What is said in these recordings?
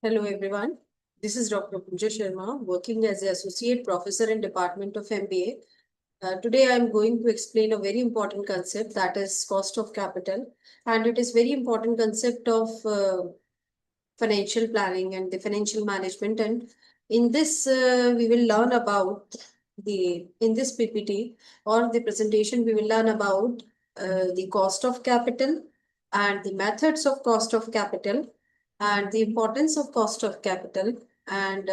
Hello everyone. This is Dr. Pooja Sharma, working as an associate professor in Department of MBA. Today I am going to explain a very important concept, that is cost of capital, and it is very important concept of financial planning and the financial management. And in this we will learn about in this PPT or the presentation we will learn about the cost of capital and the methods of cost of capital and the importance of cost of capital and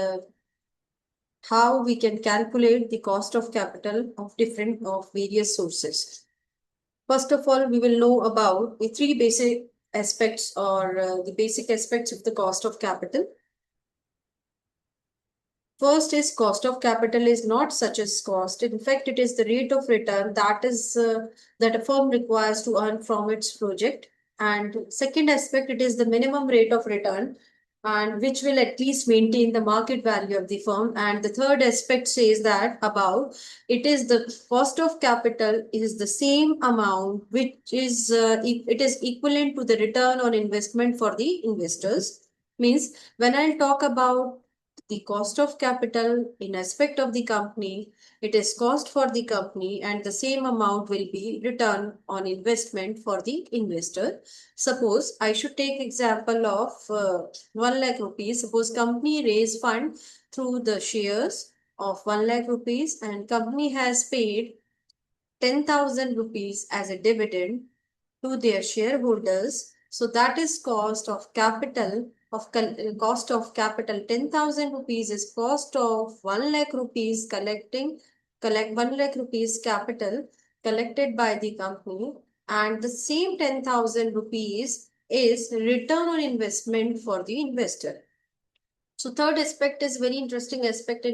how we can calculate the cost of capital of various sources. First of all, we will know about the three basic aspects or the basic aspects of the cost of capital. First is cost of capital is not such as cost. In fact, it is the rate of return that a firm requires to earn from its project. And second aspect, it is the minimum rate of return and which will at least maintain the market value of the firm. And the third aspect says that about it is the cost of capital is the same amount which is it is equivalent to the return on investment for the investors. Means when I'll talk about the cost of capital in aspect of the company, it is cost for the company and the same amount will be return on investment for the investor. Suppose I should take example of 1 lakh rupees. Suppose company raise fund through the shares of 1 lakh rupees and company has paid 10,000 rupees as a dividend to their shareholders. So that is cost of capital cost of capital 10,000 rupees is cost of 1 lakh rupees collect 1 lakh rupees capital collected by the company, and the same 10,000 rupees is return on investment for the investor. So third aspect is very interesting aspect I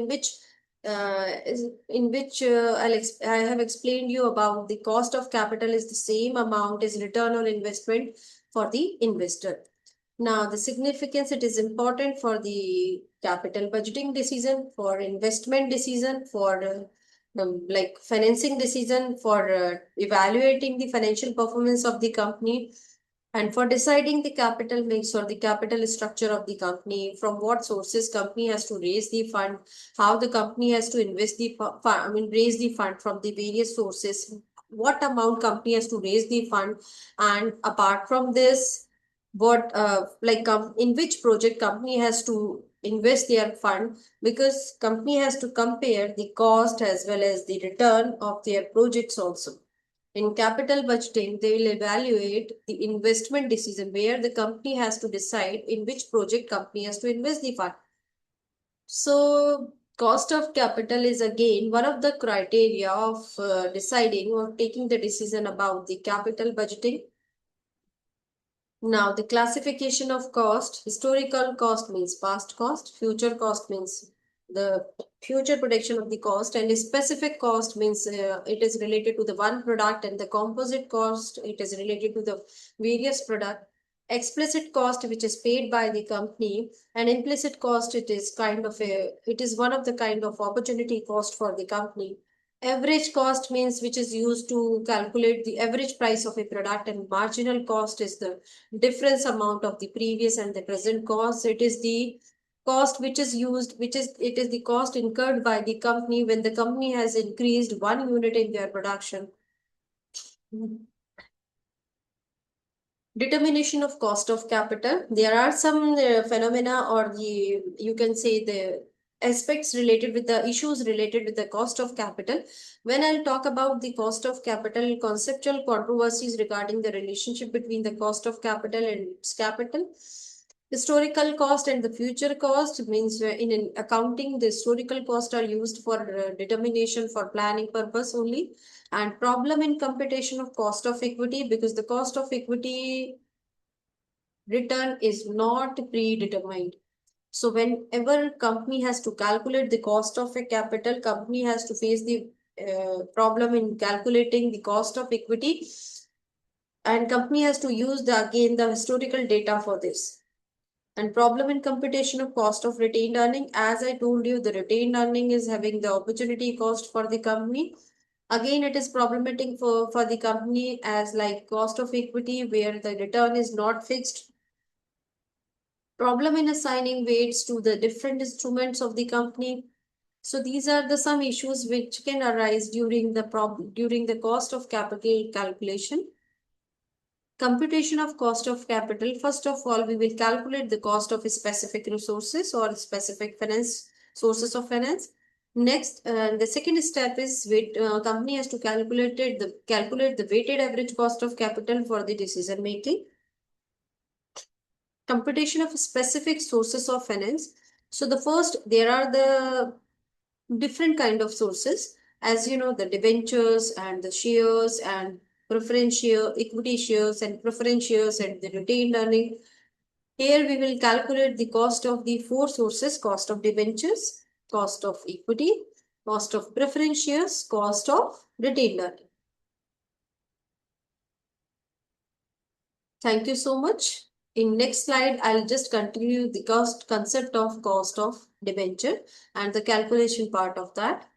have explained you about the cost of capital is the same amount as return on investment for the investor. Now, the significance, it is important for the capital budgeting decision, for investment decision, for like financing decision, for evaluating the financial performance of the company, and for deciding the capital mix or the capital structure of the company, from what sources company has to raise the fund, how the company has to invest the raise the fund from the various sources, what amount company has to raise the fund, and apart from this, what in which project company has to invest their fund, because company has to compare the cost as well as the return of their projects also. In capital budgeting, they will evaluate the investment decision where the company has to decide in which project company has to invest the fund. So, cost of capital is again one of the criteria of deciding or taking the decision about the capital budgeting. Now, the classification of cost, historical cost means past cost, future cost means the future prediction of the cost, and specific cost means it is related to the one product, and the composite cost, it is related to the various product. Explicit cost, which is paid by the company, and implicit cost, it is one of the kind of opportunity cost for the company. Average cost means which is used to calculate the average price of a product, and marginal cost is the difference amount of the previous and the present cost. It is the cost which is used, it is the cost incurred by the company when the company has increased 1 unit in their production. Determination of cost of capital. There are some phenomena or you can say the aspects related with the issues related with the cost of capital. When I'll talk about the cost of capital, conceptual controversies regarding the relationship between the cost of capital and its capital. Historical cost and the future cost means in accounting, the historical cost are used for determination for planning purpose only. And problem in computation of cost of equity, because the cost of equity return is not predetermined. So whenever company has to calculate the cost of a capital, company has to face the problem in calculating the cost of equity, and company has to use again the historical data for this. And problem in computation of cost of retained earning. As I told you, the retained earning is having the opportunity cost for the company. Again, it is problematic for the company as like cost of equity where the return is not fixed. problem in assigning weights to the different instruments of the company. So these are the some issues which can arise during the cost of capital calculation. Computation of cost of capital. First of all, we will calculate the cost of specific resources or specific finance sources of finance. Next, the second step is company has to calculate the weighted average cost of capital for the decision making. Computation of specific sources of finance. So the first, there are the different kind of sources, as you know, the debentures and the shares and preference share, equity shares and preference shares and the retained earning. Here we will calculate the cost of the four sources: cost of debentures, cost of equity, cost of preference shares, cost of retained earning. Thank you so much. In next slide, I'll just continue the concept of cost of debenture and the calculation part of that.